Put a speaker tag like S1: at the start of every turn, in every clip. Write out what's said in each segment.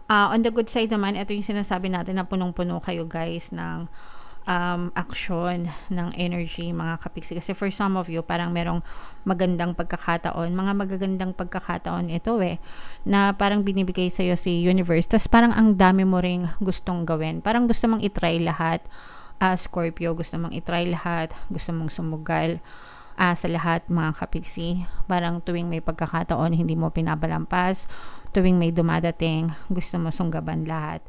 S1: On the good side naman, ito yung sinasabi natin na punong-puno kayo guys ng action, ng energy mga kapiksi. Kasi for some of you, parang merong magandang pagkakataon, mga magagandang pagkakataon ito na parang binibigay sa'yo si universe. Tas parang ang dami mo ring gustong gawin. Parang gusto mong itry lahat. Scorpio, gusto mong itry lahat. Gusto mong sumugal sa lahat mga kapiksi. Parang tuwing may pagkakataon, hindi mo pinabalampas. Tuwing may dumadating, gusto mo sunggaban lahat.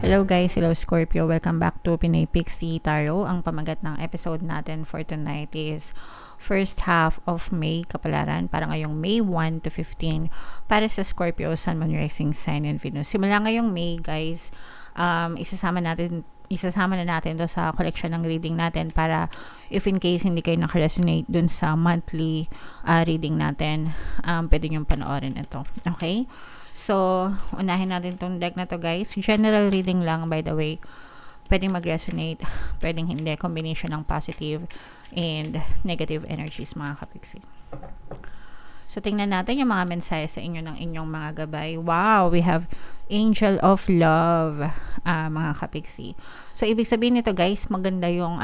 S1: Hello guys, hello Scorpio. Welcome back to Pinay Pixie Tarot. Ang pamagat ng episode natin for tonight is first half of May kapalaran para ngayong May 1 to 15 para sa Scorpio, Sun, Moon, Rising Sign, and Venus. Simula ngayong May guys, isasama na natin to sa collection ng reading natin para if in case hindi kayo nakaresonate dun sa monthly reading natin, pwede nyo panoorin ito. Okay? So, unahin natin tong deck na to guys. General reading lang by the way. Pwedeng mag-resonate, pwedeng hindi. Combination ng positive and negative energies mga kapiksi. So, tingnan natin yung mga mensahe sa inyo ng inyong mga gabay. Wow! We have Angel of Love, mga kapiksi. So, ibig sabihin nito guys, maganda yung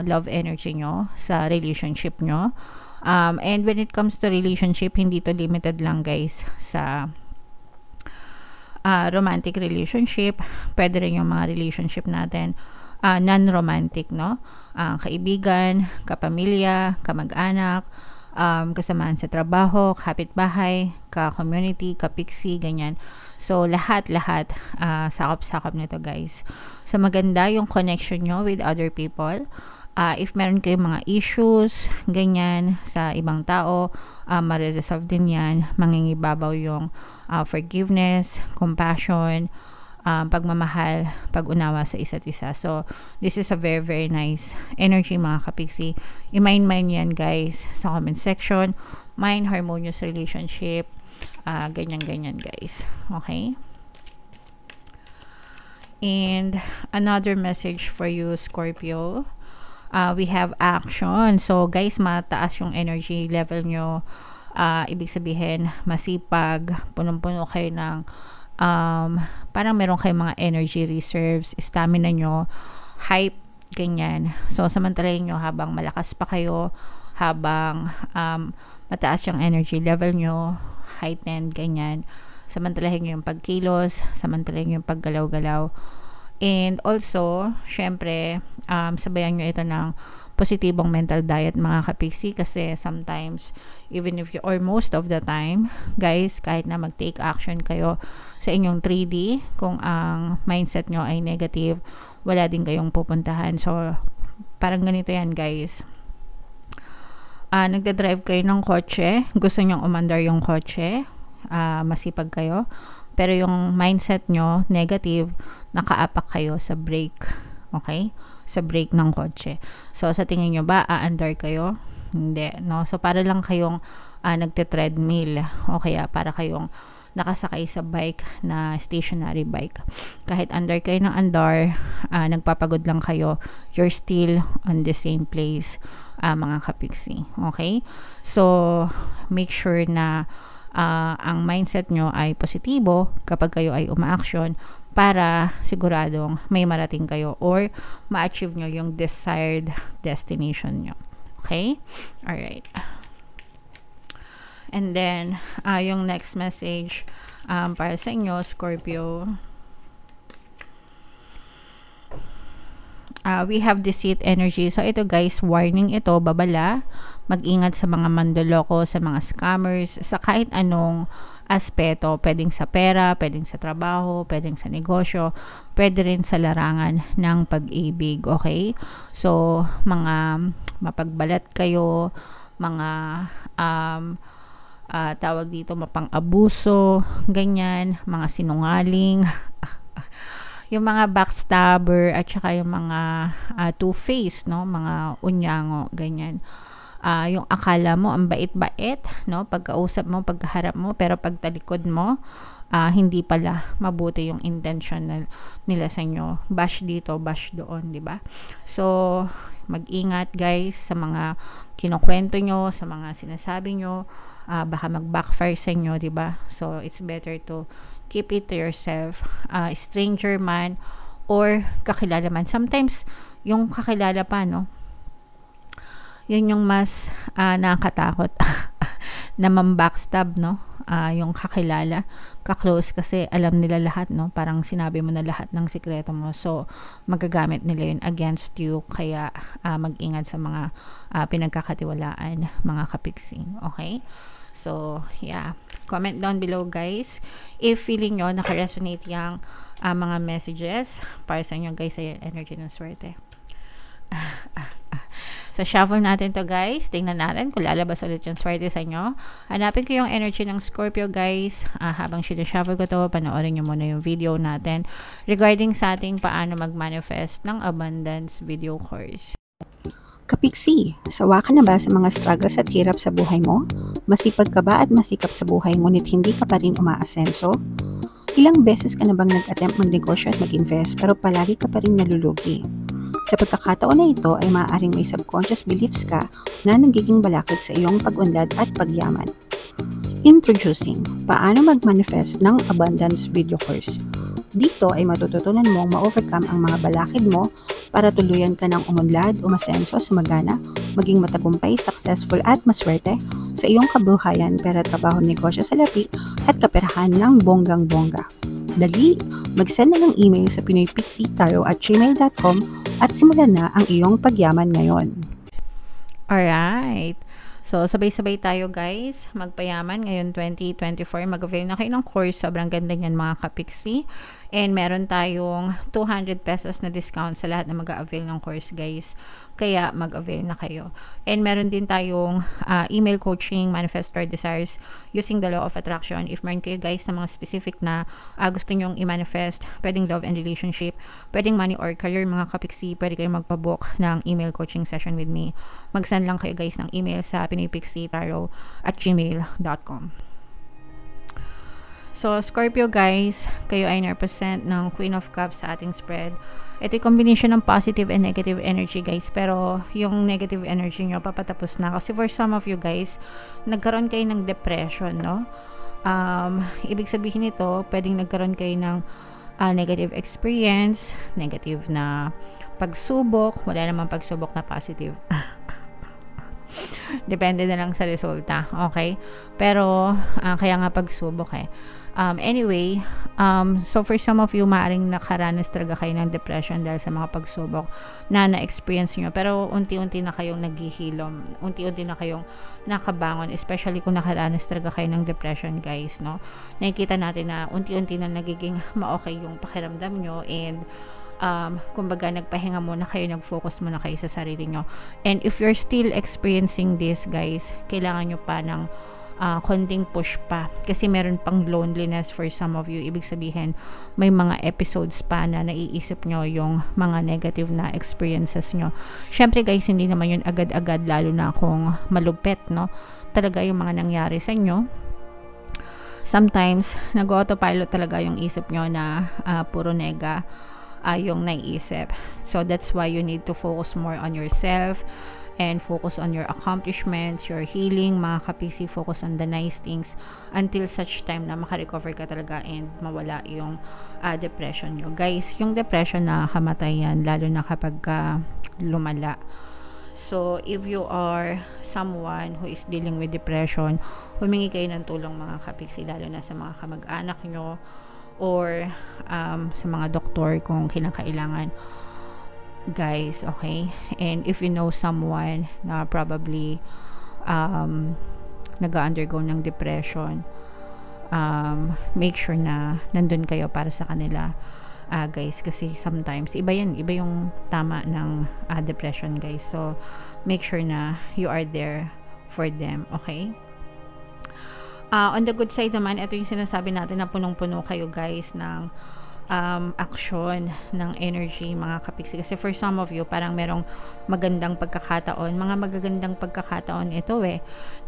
S1: love energy nyo sa relationship nyo. And when it comes to relationship, hindi to limited lang guys sa romantic relationship. Pwede rin yung mga relationship natin non-romantic, no? Kaibigan, kapamilya, kamag-anak, kasamaan sa trabaho, kapitbahay, ka-community, ka-pixie, ganyan. So, lahat-lahat sakop-sakop nito guys. So, maganda yung connection nyo with other people. If meron kayong mga issues, ganyan, sa ibang tao, mariresolve din yan. Mangingibabaw yung forgiveness, compassion, pagmamahal, pag-unawa sa isa't isa. So, this is a very, very nice energy mga kapiksi. I-mind yan guys sa comment section. Mind harmonious relationship. Ganyan-ganyan guys. Okay? And another message for you, Scorpio. We have action. So, guys, mataas yung energy level nyo. Ibig sabihin, masipag, punong-puno kayo ng parang meron kayong mga energy reserves, stamina nyo, hype, ganyan. So, samantalahin nyo habang malakas pa kayo, habang mataas yung energy level nyo, heightened, ganyan. Samantalahin nyo yung pagkilos, samantalahin nyo yung paggalaw-galaw. And also, syempre, sabayan nyo ito ng positibong mental diet mga kapiksi kasi sometimes, even if you, or most of the time, guys, kahit na mag-take action kayo sa inyong 3D, kung ang mindset nyo ay negative, wala din kayong pupuntahan. So, parang ganito yan, guys. Nagda-drive kayo ng kotse, gusto nyong umandar yung kotse, masipag kayo, pero yung mindset nyo, negative, nakaapak kayo sa brake. Okay? Sa brake ng kotse. So, sa tingin nyo ba, aandar kayo? Hindi, no? So, para lang kayong nagte-treadmill. O kaya, para kayong nakasakay sa bike na stationary bike. Kahit andar kayo ng andar, nagpapagod lang kayo, you're still on the same place, mga kapiksi. Okay? So, make sure na ang mindset nyo ay positibo kapag kayo ay umaaksyon para siguradong may marating kayo or ma-achieve nyo yung desired destination nyo. Okay? Alright. And then, yung next message para sa inyo, Scorpio. We have deceit energy. So, ito guys, warning ito, babala. Mag-ingat sa mga mandoloko, sa mga scammers, sa kahit anong aspeto. Pwedeng sa pera, pwedeng sa trabaho, pwedeng sa negosyo, pwede rin sa larangan ng pag-ibig. Okay? So, mga mapagbalat kayo, mga tawag dito, mapang-abuso, ganyan, mga sinungaling, yung mga backstabber at saka yung mga two-faced, no? Mga unyango, ganyan. Yung akala mo ang bait-bait, no? Pagkausap mo, pagkaharap mo, pero pagtalikod mo, hindi pala mabuti yung intention nila sa inyo. Bash dito, bash doon, di ba? So, mag-ingat guys sa mga kinukwento nyo, sa mga sinasabi nyo. Baka mag-backfire sa inyo, di ba? So, it's better to keep it to yourself. Stranger man or kakilala man. Sometimes, yung kakilala pa, no? Yun yung mas nakakatakot na mam-backstab, no? Yung kakilala, ka-close kasi alam nila lahat, no? Parang sinabi mo na lahat ng sikreto mo. So, magagamit nila yun against you. Kaya, mag-ingat sa mga pinagkakatiwalaan, mga kapiksing. Okay? So, yeah. Comment down below, guys. If feeling nyo naka-resonate yung mga messages para sa inyo, guys, ay energy ng swerte. So, shuffle natin to, guys. Tingnan natin kung lalabas ulit yung swerte sa inyo. Hanapin ko yung energy ng Scorpio, guys. Habang sinushuffle ko to, panoorin nyo muna yung video natin regarding sa ating paano mag-manifest ng abundance video course.
S2: Kapiksi, sawa ka na ba sa mga struggles at hirap sa buhay mo? Masipag ka ba at masikap sa buhay ngunit hindi ka pa rin umaasenso? Ilang beses ka na bang nag-attempt magnegosyo at mag-invest pero palagi ka pa rin nalulugi? Sa pagkakataon na ito ay maaaring may subconscious beliefs ka na nagiging balakid sa iyong pag-unlad at pagyaman. Introducing, paano mag-manifest ng abundance video course. Dito ay matututunan mong ma-overcome ang mga balakid mo para tuluyan ka ng umunlad, umasenso, sumagana, maging matagumpay, successful at maswerte sa iyong kabuhayan, pera, trabaho, negosyo, salapi at kaperahan ng bonggang-bongga. Dali, mag-send na ng email sa pinoypixie@gmail.com at simulan na ang iyong pagyaman ngayon.
S1: Alright. So, sabay-sabay tayo, guys. Magpayaman ngayon 2024. Mag-avail na kayo ng course. Sobrang ganda niyan, mga kapiksi. And meron tayong 200 pesos na discount sa lahat na mag-avail ng course, guys. Kaya mag-avail na kayo. And meron din tayong email coaching, manifest your desires using the law of attraction. If meron kayo, guys, na mga specific na gusto nyong i-manifest, pwedeng love and relationship, pwedeng money or career, mga kapiksi, pwede kayong magpabook ng email coaching session with me. Mag-send lang kayo, guys, ng email sa pinoypixie@gmail.com. So, Scorpio, guys, kayo ay represent ng Queen of Cups sa ating spread. Ito yung combination ng positive and negative energy, guys. Pero, yung negative energy nyo, papatapos na. Kasi for some of you, guys, nagkaroon kayo ng depression, no? Ibig sabihin nito, pwedeng nagkaroon kayo ng negative experience, negative na pagsubok. Wala namang pagsubok na positive. Depende na lang sa resulta, okay? Pero, kaya nga pagsubok eh. Anyway, so for some of you, maaring nakaranas talaga kayo ng depression dahil sa mga pagsubok na na-experience nyo. Pero, unti-unti na kayong naghihilom. Unti-unti na kayong nakabangon. Especially kung nakaranas talaga kayo ng depression, guys, no? Nakikita natin na unti-unti na nagiging ma-okay yung pakiramdam nyo and kumbaga nagpahinga muna kayo, nag-focus muna kayo sa sarili nyo. And if you're still experiencing this, guys, kailangan nyo pa ng konting push pa kasi meron pang loneliness for some of you. Ibig sabihin may mga episodes pa na naiisip nyo yung mga negative na experiences nyo. Syempre, guys, hindi naman yun agad-agad, lalo na kung malupet, no? Talaga yung mga nangyari sa inyo, sometimes nag-autopilot talaga yung isip nyo na puro nega yung naiisip. So that's why you need to focus more on yourself and focus on your accomplishments, your healing, mga kapiksi, focus on the nice things until such time na makarecover ka talaga and mawala yung depression nyo. Guys, yung depression nakakamatay yan, lalo na kapag lumala. So, if you are someone who is dealing with depression, humingi kayo ng tulong, mga kapiksi, lalo na sa mga kamag-anak nyo or sa mga doktor kung kinakailangan, guys, okay? And if you know someone na probably nag-undergo ng depression, make sure na nandun kayo para sa kanila, guys, kasi sometimes iba yung tama ng depression, guys. So make sure na you are there for them, okay? On the good side naman, ito yung sinasabi natin na punong-puno kayo, guys, ng aksyon ng energy mga kapiksi. Kasi for some of you, parang merong magandang pagkakataon, mga magagandang pagkakataon ito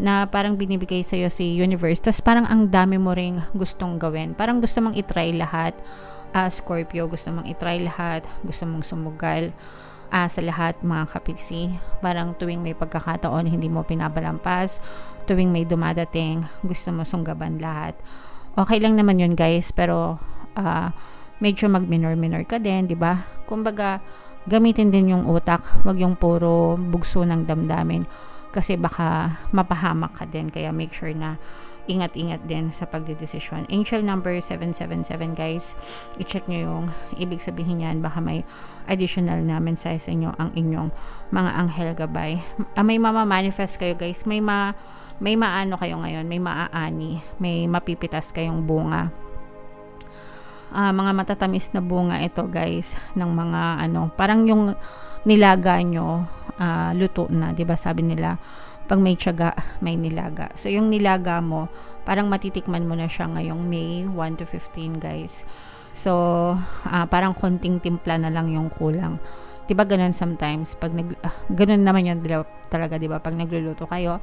S1: na parang binibigay sa'yo si universe. Tas parang ang dami mo ring gustong gawin. Parang gusto mong itry lahat. Scorpio, gusto mong itry lahat. Gusto mong sumugal sa lahat mga kapiksi. Parang tuwing may pagkakataon, hindi mo pinabalampas. Tuwing may dumadating, gusto mo sunggaban lahat. Okay lang naman yun guys, pero medyo mag-minor ka din, 'di ba? Kumbaga, gamitin din yung utak, 'wag yung puro bugso ng damdamin kasi baka mapahamak ka din. Kaya make sure na ingat-ingat din sa pagdedesisyon. Angel number 777 guys. I-check nyo yung ibig sabihin niyan, baka may additional na mensahe sa inyo ang inyong mga anghel gabay. May mama-manifest kayo guys. May maano kayo ngayon, may maaani, may mapipitas kayong bunga. Mga matatamis na bunga ito guys ng mga parang yung nilaga nyo luto na, 'di ba? Sabi nila pag may tiyaga may nilaga. So yung nilaga mo parang matitikman mo na siya ngayong May 1 to 15 guys. So parang konting timpla na lang yung kulang. 'Di ba ganun sometimes pag ganun naman yun talaga, 'di ba? Pag nagluluto kayo,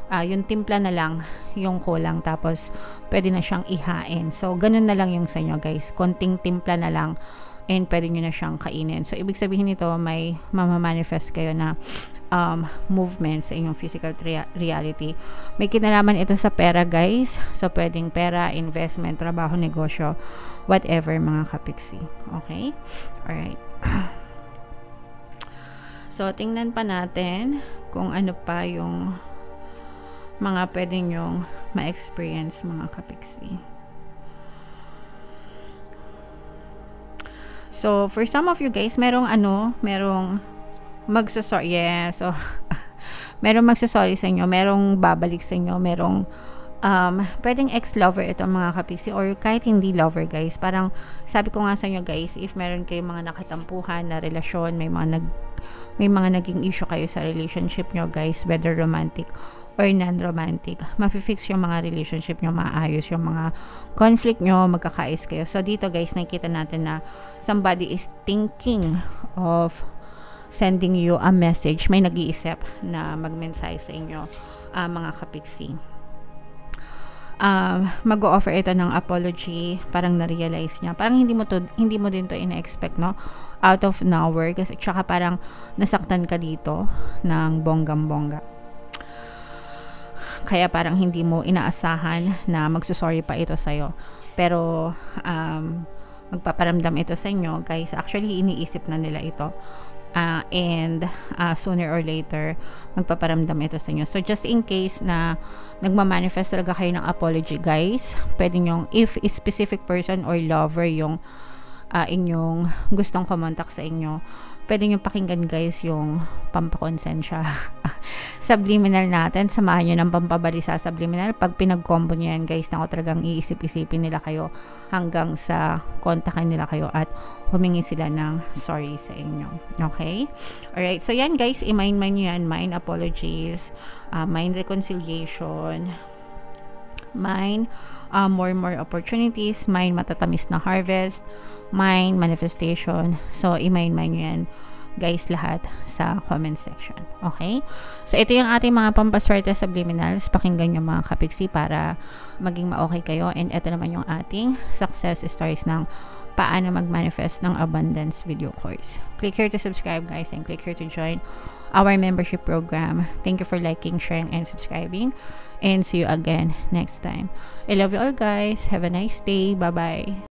S1: yung timpla na lang yung kulang, tapos pwede na siyang ihain. So ganun na lang yung sa inyo guys, konting timpla na lang and pwede nyo na siyang kainin. So ibig sabihin nito, may mamamanifest kayo na movement sa inyong physical reality. May kinalaman ito sa pera guys, so pwedeng pera, investment, trabaho, negosyo, whatever mga kapiksi. Okay? Alright. So tingnan pa natin kung ano pa yung mga pwede nyong ma-experience mga kapiksi. So, for some of you guys, merong magsasorry. Yeah, so, merong magsasorry sa inyo, merong babalik sa inyo, merong pwedeng ex-lover ito mga kapiksi, or kahit hindi lover guys. Parang, sabi ko nga sa inyo guys, if meron kayong mga nakatampuhan na relasyon, may mga naging issue kayo sa relationship nyo guys, whether romantic or non-romantic, mafi-fix yung mga relationship nyo, maayos yung mga conflict nyo, magkakais kayo. So dito guys, nakikita natin na somebody is thinking of sending you a message. May nag-iisip na magmensahe sa inyo mga kapiksi. Mag-o-offer ito ng apology, parang na-realize niya. Parang hindi mo din to ina-expect, no? Out of nowhere, kasi tsaka parang nasaktan ka dito ng bonggam-bongga. Kaya parang hindi mo inaasahan na magsusorry pa ito sa'yo. Pero magpaparamdam ito sa inyo guys. Actually, iniisip na nila ito. And sooner or later, magpaparamdam ito sa inyo. So, just in case na nagmamanifest talaga kayo ng apology guys, pwede nyong, if a specific person or lover yung inyong gustong kumontak sa inyo, pwede nyo pakinggan guys yung pampakonsensya. Subliminal natin, samahan nyo ng pampabalisa subliminal. Pag pinag-combo nyo yan guys, na talagang iisip-isipin nila kayo hanggang sa kontakin nila kayo at humingi sila ng sorry sa inyo. Okay? Alright, so yan guys, i-mind nyo yan. Mind apologies, mind reconciliation, mind more opportunities, mind matatamis na harvest, mind manifestation. So i-mind nyo yan guys lahat sa comment section. Okay? So ito yung ating mga pampaswerte subliminals. Pakinggan nyo mga kapiksi para maging ma-okay kayo. And ito naman yung ating success stories ng paano mag-manifest ng abundance video course. Click here to subscribe guys, and click here to join our membership program. Thank you for liking, sharing, and subscribing. And see you again next time. I love you all guys. Have a nice day. Bye-bye.